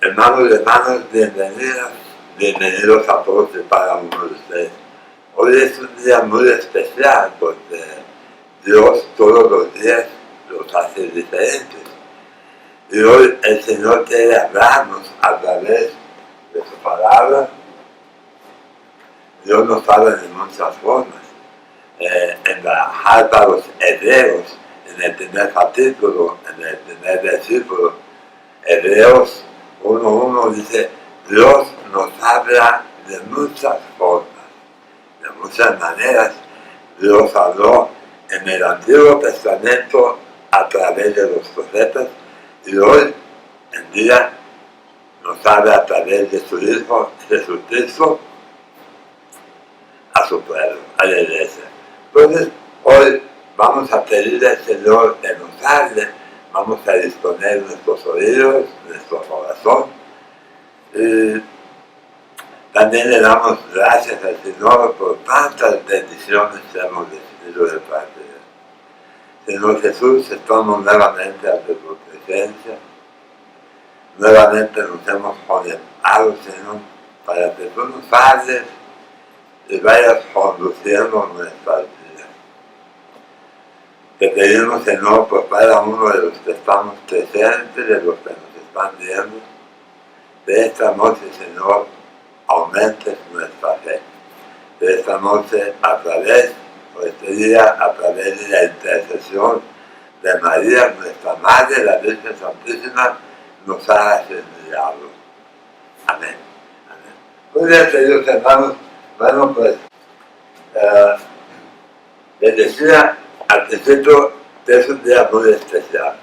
Hermanos y hermanas, bienvenidos a todos y cada uno de ustedes. Hoy es un día muy especial porque Dios todos los días los hace diferentes. Y hoy el Señor quiere hablarnos a través de su palabra. Dios nos habla de muchas formas. En la carta a los Hebreos, en el primer capítulo, en el primer versículo, Hebreos 1:1 dice: Dios nos habla de muchas formas, de muchas maneras. Dios habló en el Antiguo Testamento a través de los profetas y hoy en día nos habla a través de su Hijo Jesucristo a su pueblo, a la iglesia. Entonces hoy vamos a pedirle al Señor que nos hable, vamos a disponer nuestros oídos, nuestro corazón. Y también le damos gracias al Señor por tantas bendiciones que hemos recibido de parte de Él. Señor Jesús, estamos nuevamente ante tu presencia. Nuevamente nos hemos conectado, Señor, para que tú nos hables y vayas conduciendo nuestras vidas. Te pedimos, Señor, por cada uno de los que estamos presentes, de los que nos están viendo, de esta noche, Señor, aumentes nuestra fe. De esta noche, a través, o este día, a través de la intercesión de María, nuestra Madre, la Virgen Santísima, nos hagas el milagro. Amén. Amén. Muy bien, queridos hermanos. Bueno, pues, les decía al principio que es un día muy especial.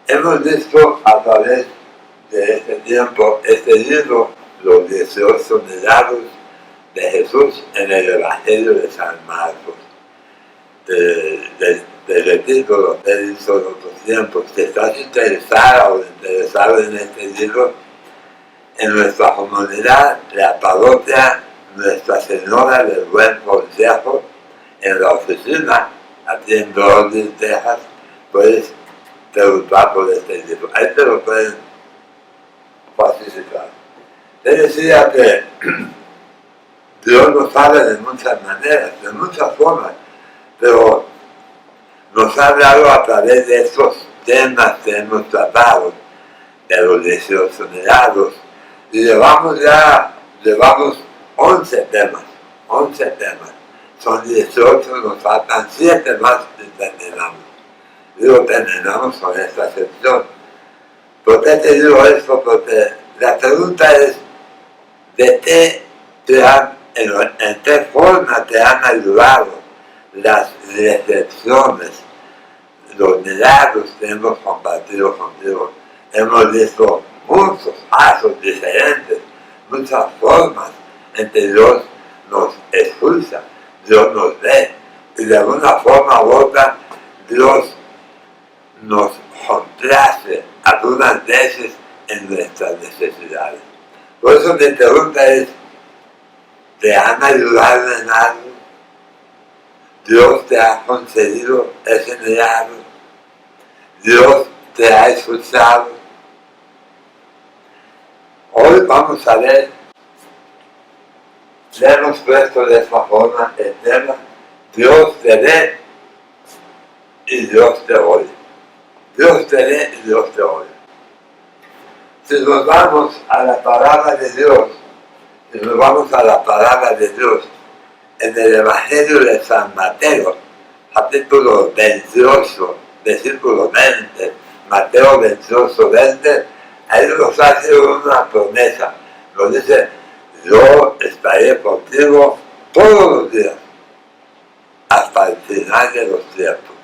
Hemos visto a través de este tiempo, este libro, los 18 milagros de Jesús en el Evangelio de San Marcos. Del título que he dicho en otros tiempos, si estás interesada o interesado en este libro, en nuestra comunidad, la parroquia Nuestra Señora del Buen Consejo, en la oficina, aquí en Brownsville, Texas, puedes preguntar por este libro. Ahí te lo pueden facilitar. Te decía que Dios nos habla de muchas maneras, de muchas formas, pero nos ha hablado a través de estos temas que hemos tratado, de los 18 milagros, y llevamos 11 temas, 11 temas. Son 18, nos faltan 7 más y terminamos. Digo, terminamos con esta sección. ¿Por qué te digo esto? Porque la pregunta es, ¿de qué en qué forma te han ayudado las recepciones, los milagros que hemos compartido contigo? Hemos visto muchos pasos diferentes, muchas formas en que Dios nos expulsa, Dios nos ve, y de alguna forma u otra Dios nos complace algunas veces en nuestras necesidades. Por eso mi pregunta es, ¿te han ayudado en algo? ¿Dios te ha concedido ese milagro? ¿Dios te ha escuchado? Hoy vamos a ver, le hemos puesto de esta forma el tema: Dios te ve y Dios te oye. Dios te ve y Dios te oye. Si nos vamos a la palabra de Dios, en el Evangelio de San Mateo, capítulo 28, versículo 20, Mateo 28, 20, ahí nos hace una promesa. Nos dice: yo estaré contigo todos los días, hasta el final de los tiempos.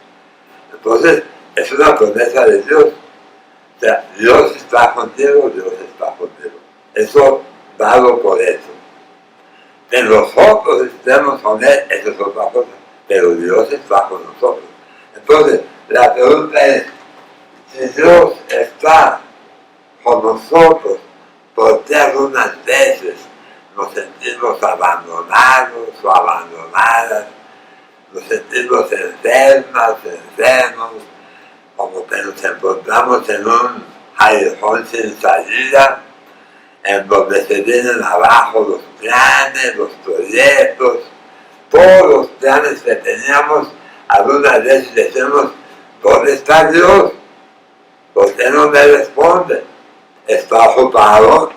Entonces, es una promesa de Dios. O sea, Dios está contigo, Dios está contigo. Eso dado por eso. Que nosotros estemos con Él, eso es otra cosa, pero Dios está con nosotros. Entonces, la pregunta es, si Dios está con nosotros, ¿por qué algunas veces nos sentimos abandonados o abandonadas? Nos sentimos enfermos, como que nos encontramos en un callejón sin salida, en donde se vienen abajo los planes, los proyectos, todos los planes que teníamos. Algunas veces decimos, ¿dónde está Dios? ¿Por qué no me responde? ¿Está ocupado?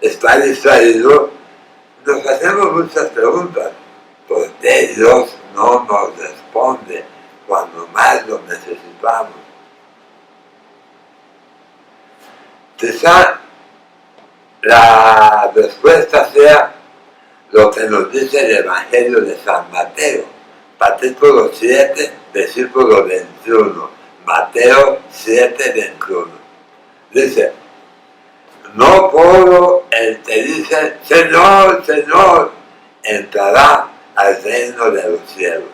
¿Está distraído? Nos hacemos muchas preguntas. ¿Por qué Dios no nos responde cuando más lo necesitamos? Quizá la respuesta sea lo que nos dice el Evangelio de San Mateo, capítulo 7, versículo 21. Mateo 7, 21. Dice, no todo el que dice, Señor, Señor, entrará al reino de los cielos,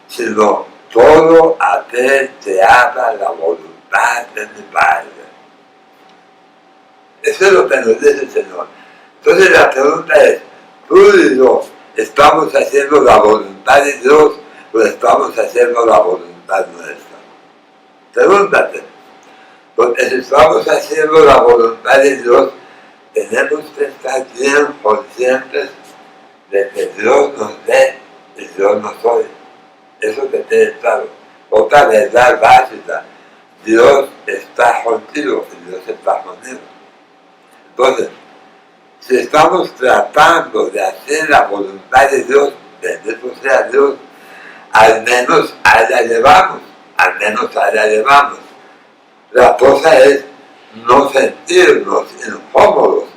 sino todo aquel que haga la voluntad de mi Padre. Eso es lo que nos dice el Señor. Entonces la pregunta es, tú y yo, ¿estamos haciendo la voluntad de Dios o estamos haciendo la voluntad nuestra? Pregúntate. Porque si estamos haciendo la voluntad de Dios, tenemos que estar bien conscientes de que Dios nos ve y Dios nos oye. Eso que quede claro. Otra verdad básica, Dios está contigo y Dios está conmigo. Entonces, si estamos tratando de hacer la voluntad de Dios, bendito sea Dios, al menos allá llevamos, La cosa es no sentirnos incómodas,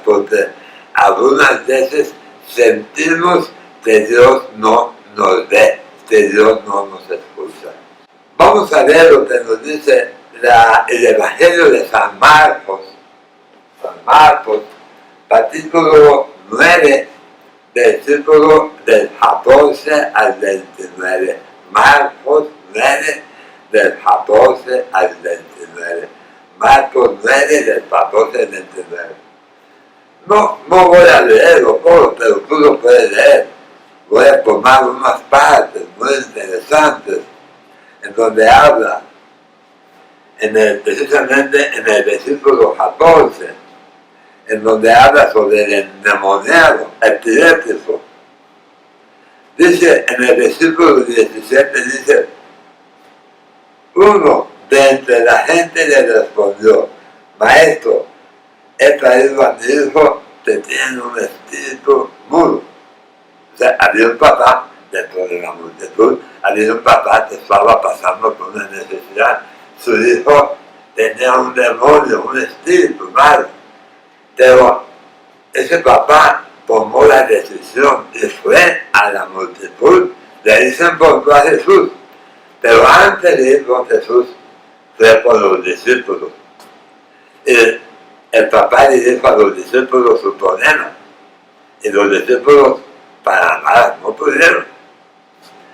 porque algunas veces sentimos que Dios no nos ve, que Dios no nos escucha. Vamos a ver lo que nos dice el Evangelio de San Marcos, capítulo 9, versículo del 14 al 29. Marcos 9, del 14 al 29. Marcos 9, del 14 al 29. No voy a leerlo todo, pero tú lo puedes leer. Voy a tomar unas partes muy interesantes en donde habla, precisamente en el versículo 14, en donde habla sobre el endemoniado, epiléptico. Dice, en el versículo 17, dice, uno de entre la gente le respondió, Maestro, he traído a mi hijo que tiene un espíritu mudo. O sea, había un papá dentro de la multitud, había un papá que estaba pasando por una necesidad. Su hijo tenía un demonio, un espíritu malo. Pero ese papá tomó la decisión y fue a la multitud, le ahí se encontró a Jesús. Pero antes de ir con Jesús, fue con los discípulos. Y el papá le dijo a los discípulos su problema. Y los discípulos para nada no pudieron.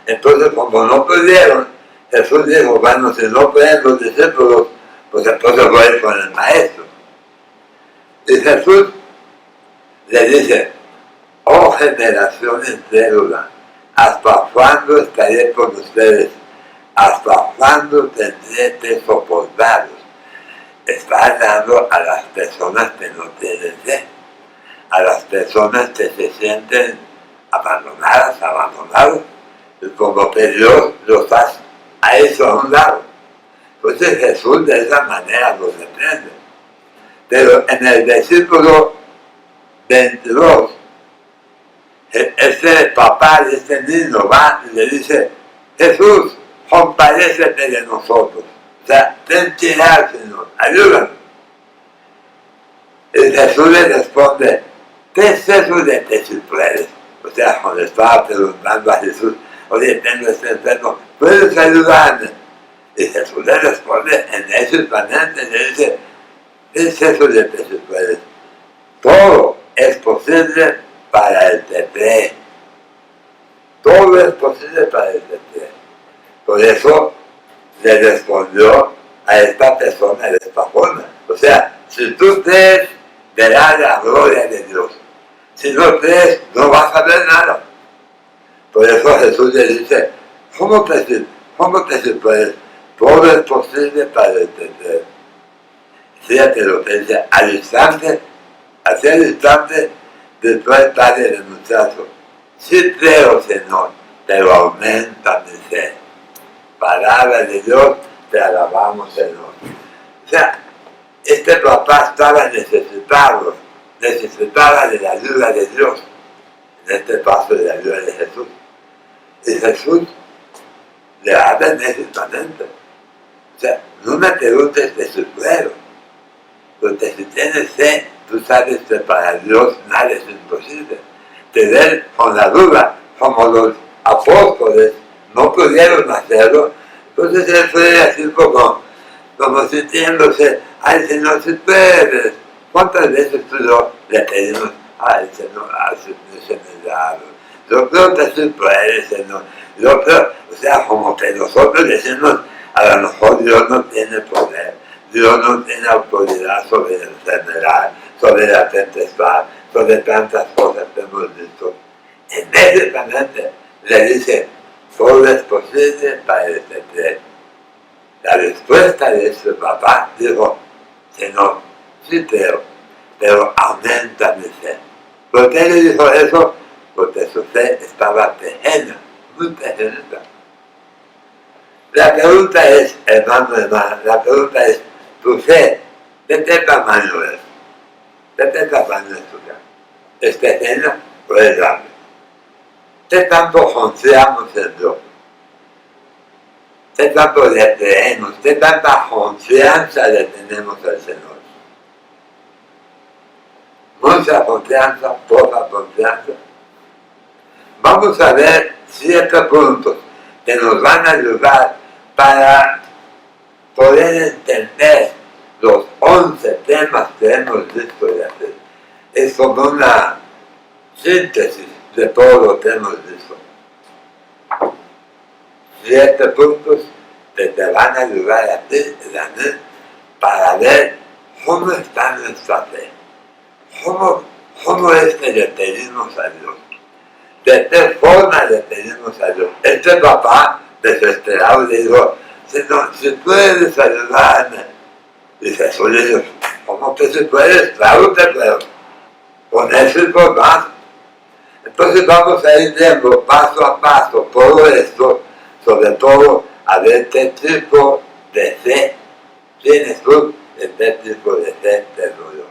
Entonces, como no pudieron, Jesús dijo, bueno, si no pueden los discípulos, pues entonces voy a ir con el maestro. Y Jesús le dice, oh generación incrédula, ¿hasta cuándo estaré con ustedes? ¿Hasta cuándo tendré que soportarlos? Está hablando a las personas que no tienen fe, a las personas que se sienten abandonados, y como que Dios los ha hecho a un lado. Entonces Jesús de esa manera los reprende. Pero en el versículo 22, este papá de este niño va y le dice, Jesús, compadécete de nosotros. O sea, ten piedad, Señor, ayúdanos. Y Jesús le responde, ¿qué es eso de que si puedes? O sea, cuando estaba preguntando a Jesús, oye, tengo este enfermo, ¿puedes ayudarme? Y Jesús le responde en ese planeta, le dice, ¿qué es eso de que si puedes? Todo es posible para el que cree. Todo es posible para el que cree. Por eso le respondió a esta persona de esta forma. O sea, si tú crees, verás la gloria de Dios. Si no crees, no vas a ver nada. Por eso Jesús le dice, ¿cómo te puedes? Todo es posible para el que cree. Fíjate lo que dice, al instante, hacia el instante, después sale el muchacho. Sí creo, Señor, pero aumenta mi fe. Palabra de Dios, te alabamos, Señor. O sea, este papá estaba necesitado, necesitaba de la ayuda de Dios, en este paso de la ayuda de Jesús. Y Jesús le habla enérgicamente. O sea, no me preguntes de su pueblo, porque si tienes fe, tú sabes que para Dios nada es imposible. Tener con la duda, como los apóstoles no pudieron hacerlo, entonces él fue así como sintiéndose, ay Señor, si puedes. ¿Cuántas veces tú le pedimos, ay Señor, hazme milagro? Yo creo que sí puedes, Señor. Yo creo, o sea, como que nosotros decimos, a lo mejor Dios no tiene poder, Dios no tiene autoridad sobre la enfermedad, sobre la tempestad, sobre tantas cosas que hemos visto. Inmediatamente le dice, todo es posible para el que cree. La respuesta de su papá dijo, Señor, sí creo, pero aumenta mi fe. ¿Por qué le dijo eso? Porque su fe estaba pequeña, muy pequeñita. La pregunta es, hermano, la pregunta es, tu fe, ¿de qué tamaño es? ¿De qué tamaño es tu fe? ¿Es pequeña o es grande? ¿Qué tanto confiamos en Dios? ¿Qué tanto le creemos? ¿Qué tanta confianza le tenemos al Señor? Mucha confianza, poca confianza. Vamos a ver 7 puntos que nos van a ayudar para poder entender los 11 temas que hemos visto de hacer. Es como una síntesis de todo lo que hemos visto. 7 puntos que te van a ayudar a ti y a mí para ver cómo está nuestra fe. ¿Cómo es que le pedimos a Dios? ¿De qué forma le pedimos a Dios? Este papá desesperado le dijo, Señor, si puedes ayudarme. Y Jesús le dijo, ¿cómo que si puedes? Claro que puedo. Con eso y por más. Entonces vamos a ir viendo paso a paso todo esto, sobre todo a ver qué tipo de fe tienes tú, de qué tipo de fe tengo yo.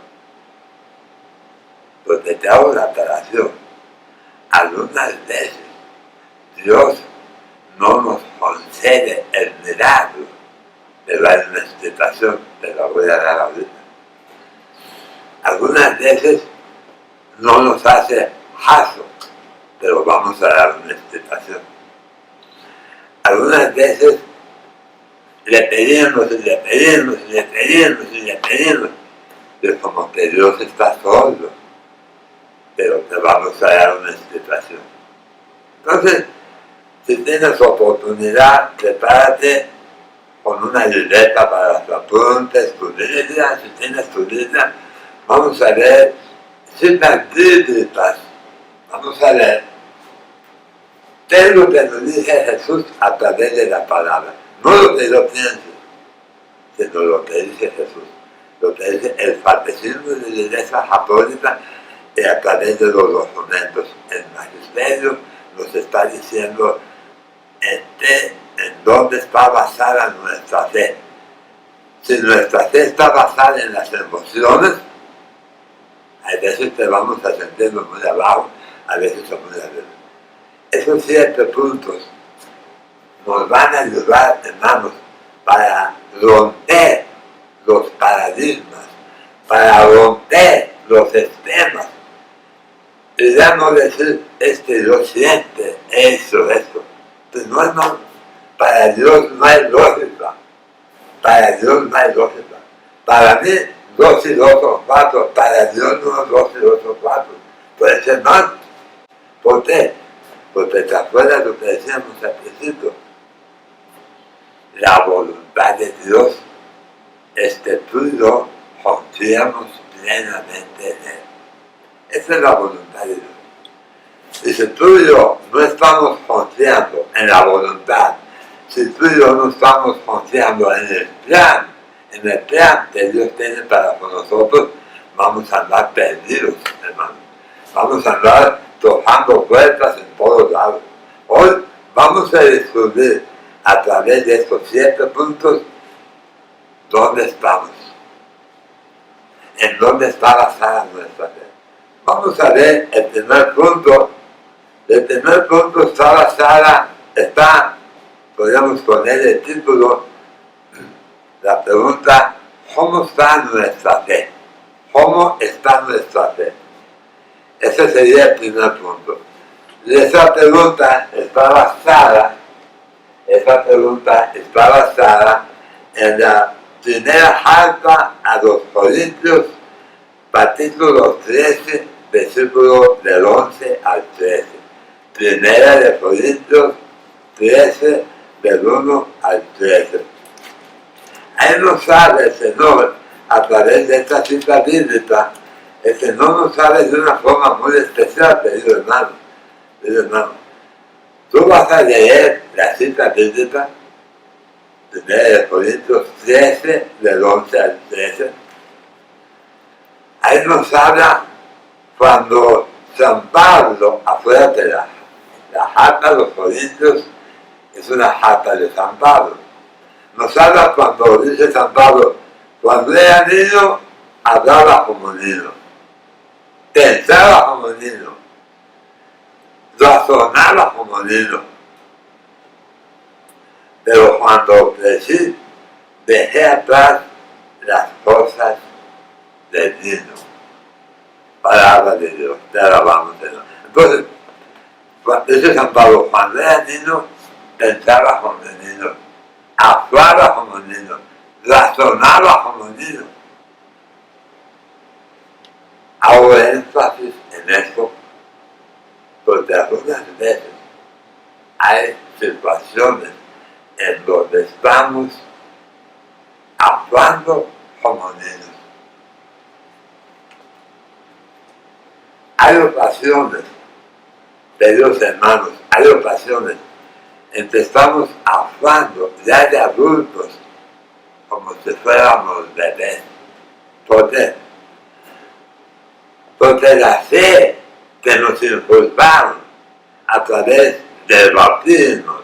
Porque te hago la aclaración. Algunas veces Dios no nos concede el milagro, pero hay una explicación, te la voy a dar ahorita. Algunas veces no nos hace caso, pero vamos a dar una explicación. Algunas veces le pedimos y le pedimos y le pedimos y le pedimos, es como que Dios está solo, pero te vamos a dar una explicación. Entonces, si tienes oportunidad, prepárate con una libreta para los apuntes, tu Biblia, si tienes tu Biblia, vamos a ver citas bíblicas, vamos a ver qué es lo que nos dice Jesús a través de la palabra, no lo que yo piense, sino lo que dice Jesús, lo que dice el catecismo de la Iglesia Católica y a través de los documentos. El magisterio nos está diciendo en dónde está basada nuestra fe. Si nuestra fe está basada en las emociones, a veces te vamos a sentirnos muy abajo, a veces muy arriba. Esos 7 puntos nos van a ayudar, hermanos, para romper los paradigmas, para romper los esquemas. Y ya no decir, yo siente esto. Pues no, para Dios no hay lógica. Para Dios no hay lógica. Para mí, 2 y 2 son 4. Para Dios no es 2 y 2 son 4. Puede ser más. ¿Por qué? Porque te acuerdas lo que decíamos al principio. La voluntad de Dios es que tú y yo confiamos plenamente en Él. Esa es la voluntad de Dios. Y si tú y yo no estamos confiando en la voluntad, si tú y yo no estamos confiando en el plan, en el plan que Dios tiene para con nosotros, vamos a andar perdidos, hermano. Vamos a andar tocando puertas en todos lados. Hoy vamos a descubrir a través de estos 7 puntos dónde estamos, en dónde está basada nuestra fe. Vamos a ver el primer punto. El primer punto está basada, podríamos poner el título, la pregunta, ¿cómo está nuestra fe? ¿Cómo está nuestra fe? Ese sería el primer punto. Y esa pregunta está basada en la primera carta a los Corintios, capítulo 13, versículo del 11 al 13. Primera de Corintios 13, del 1 al 13. Ahí nos habla el Señor, a través de esta cita bíblica, el Señor nos habla de una forma muy especial, querido hermano. Tú vas a leer la cita bíblica, primera de Corintios 13, del 11 al 13. Ahí nos habla cuando San Pablo, afuera de la carta de los Corintios, es una carta de San Pablo. Nos habla cuando dice San Pablo, cuando era niño, hablaba como niño, pensaba como niño, razonaba como niño. Pero cuando crecí, dejé atrás las cosas del niño. Palabra de Dios, te alabamos, Señor. Entonces, dice San Pablo, cuando era niño, pensaba como niño, actuaba como niño, razonaba como niño. Hago énfasis en esto porque algunas veces hay situaciones en donde estamos actuando como niños. Hay ocasiones, queridos hermanos, hay ocasiones en que estamos actuando ya de adultos como si fuéramos bebés. ¿Por qué? Porque la fe que nos inculcaron a través del bautismo,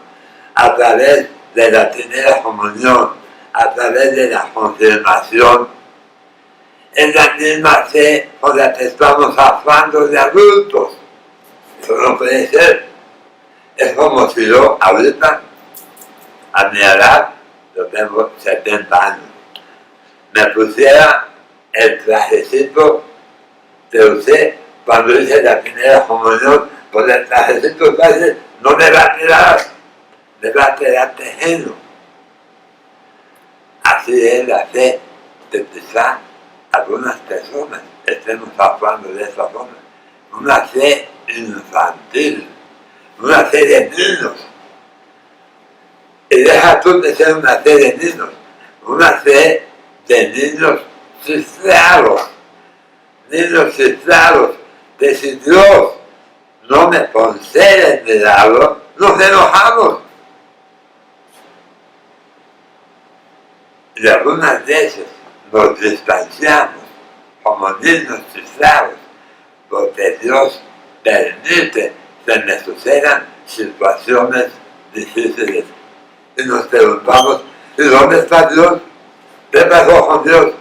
a través de la primera comunión, a través de la confirmación, es la misma fe con la que estamos actuando de adultos. Eso no puede ser. Es como si yo ahorita, a mi edad, yo tengo 70 años, me pusiera el trajecito que usé cuando hice la primera comunión, pues el trajecito casi no me va a quedar tejeno. Así es la fe de quizá algunas personas estemos actuando de esa forma. Una fe infantil, una fe de niños. Y deja tú de ser una fe de niños, una fe de niños cifrados. Niños cifrados, que si Dios no me concede el milagro, nos enojamos. Y algunas veces nos distanciamos como niños cifrados, porque Dios permite que me sucedan situaciones difíciles. Y nos preguntamos, ¿y dónde está Dios? ¿Qué pasó con Dios?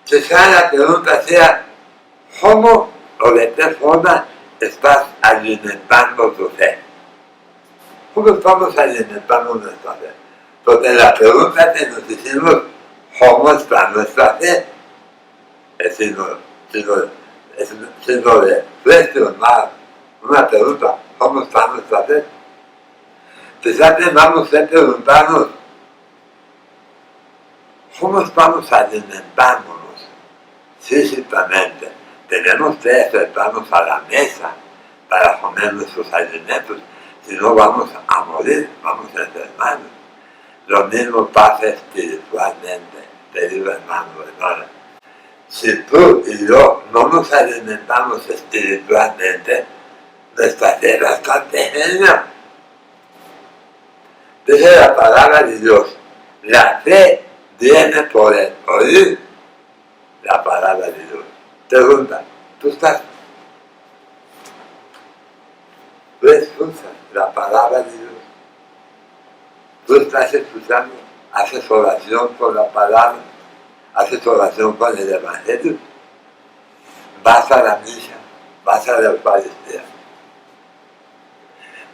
Quizá la pregunta sea, ¿cómo o de qué forma estás alimentando tu fe? ¿Cómo estamos alimentando nuestra fe? Porque la pregunta que nos hicimos, ¿cómo está nuestra fe? Es signo de cuestionar una pregunta, ¿cómo está nuestra fe? Quizás tengamos que preguntarnos, ¿cómo estamos alimentándonos físicamente? Tenemos que acercarnos a la mesa para comer nuestros alimentos, si no vamos a morir, vamos a enfermarnos. Lo mismo pasa espiritualmente, querido hermano, hermana. Si tú y yo no nos alimentamos espiritualmente, nuestra fe va a estar pequeña. Dice la palabra de Dios, la fe viene por el oír la palabra de Dios. Pregunta, ¿tú escuchas la palabra de Dios? ¿Tú estás escuchando? ¿Haces oración con la palabra? ¿Haces oración con el Evangelio? ¿Vas a la misa? ¿Vas a la Eucaristía?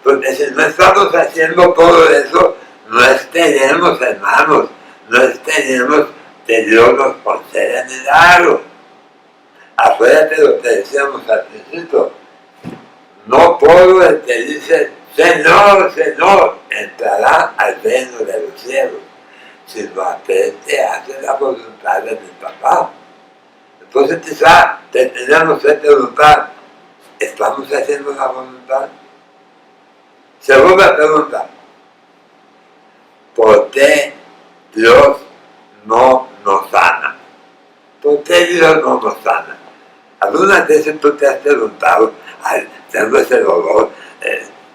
Porque si no estamos haciendo todo eso, no tenemos, hermanos, no tenemos que Dios nos conceda milagros. Acuérdate lo que decíamos al principio. No todo el que dice, Señor, Señor, entrará al reino de los cielos, sino aquel que hace la voluntad de mi papá. Entonces quizá tenemos que preguntar, ¿estamos haciendo la voluntad? Segunda pregunta, ¿por qué Dios no nos sana? ¿Por qué Dios no nos sana? Algunas veces tú te has preguntado, ay, tengo ese dolor,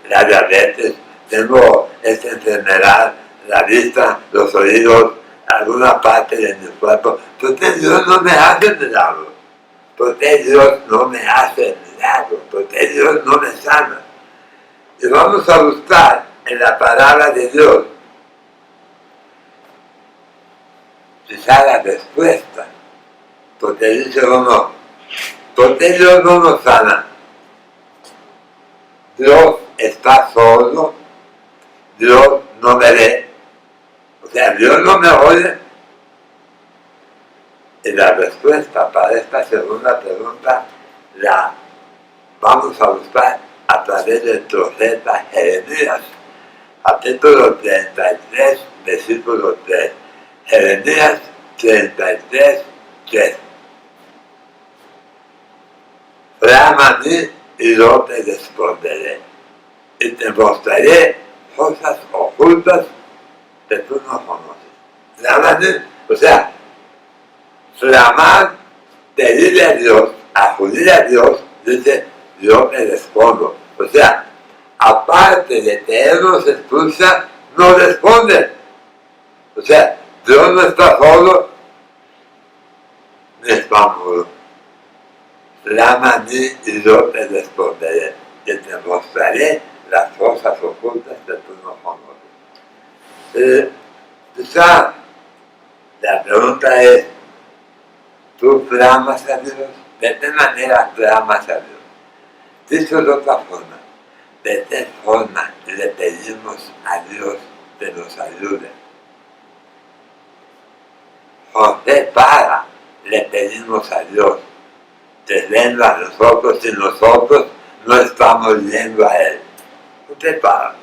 la diabetes, tengo esta enfermedad, la vista, los oídos, alguna parte de mi cuerpo. ¿Por qué Dios no me hace milagro? ¿Por qué Dios no me hace milagro? ¿Por qué Dios no me sana? Y vamos a buscar en la palabra de Dios quizá la respuesta. Porque dice uno, ¿por qué Dios no nos sana? Dios está solo, Dios no me ve, o sea, Dios no me oye. Y la respuesta para esta segunda pregunta la vamos a buscar a través del profeta Jeremías, capítulo 33, versículo 3. Jeremías 33, 3. Clama a mí y yo te responderé, y te mostraré cosas ocultas que tú no conoces. Clama a mí, o sea, clamar, pedirle a Dios, acudir a Dios, dice, yo me respondo. O sea, aparte de que Él nos escucha, nos responde. O sea, Dios no está solo, ni está mudo. Clama a mí y yo te responderé, y te mostraré las cosas ocultas que tú no conoces. Quizá la pregunta es, ¿tú clamas a Dios? ¿De qué manera clamas a Dios? Dicho de otra forma, ¿de qué forma le pedimos a Dios que nos ayude? José para, le pedimos a Dios que venga a nosotros y nosotros no estamos yendo a Él. Usted para.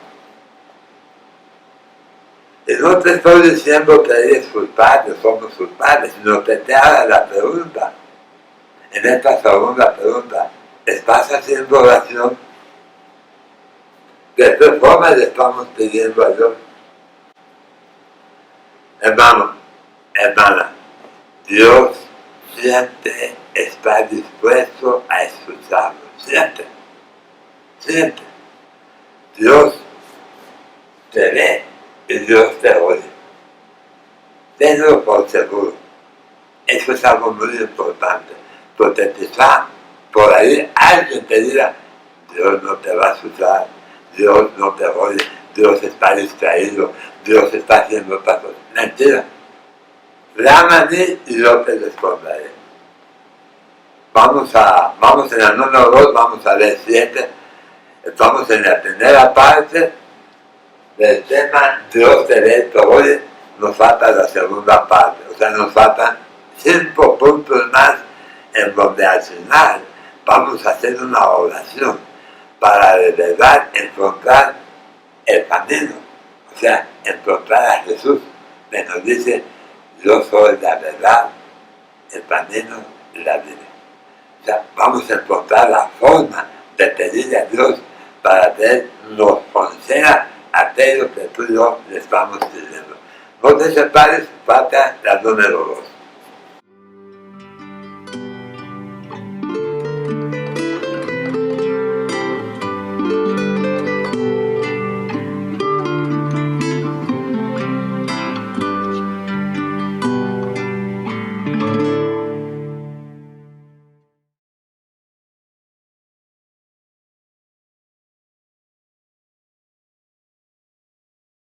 Y no te estoy diciendo que eres culpable, somos culpables, sino que te haga la pregunta. En esta segunda pregunta, ¿estás haciendo oración? ¿De qué forma le estamos pidiendo a Dios? Hermano, hermana, Dios siempre está dispuesto a escucharnos. Siempre, siempre. Dios te ve y Dios te oye. Tenlo por seguro. Eso es algo muy importante. Porque quizá por ahí alguien te dirá, Dios no te va a escuchar, Dios no te oye, Dios está distraído, Dios está haciendo otras cosas. Mentira. Clama a mí y yo te responderé. Vamos en el número 2, vamos a ver 7. Estamos en la primera parte del tema Dios te ve, te oye. Nos falta la segunda parte, o sea, nos faltan 5 puntos más en donde al final vamos a hacer una oración para de verdad encontrar el camino, o sea, encontrar a Jesús, que nos dice, yo soy la verdad, el camino y la vida. O sea, vamos a encontrar la forma de pedirle a Dios para que Él nos conceda aquello que tú y yo le estamos pidiendo. No te separes, falta la número 2.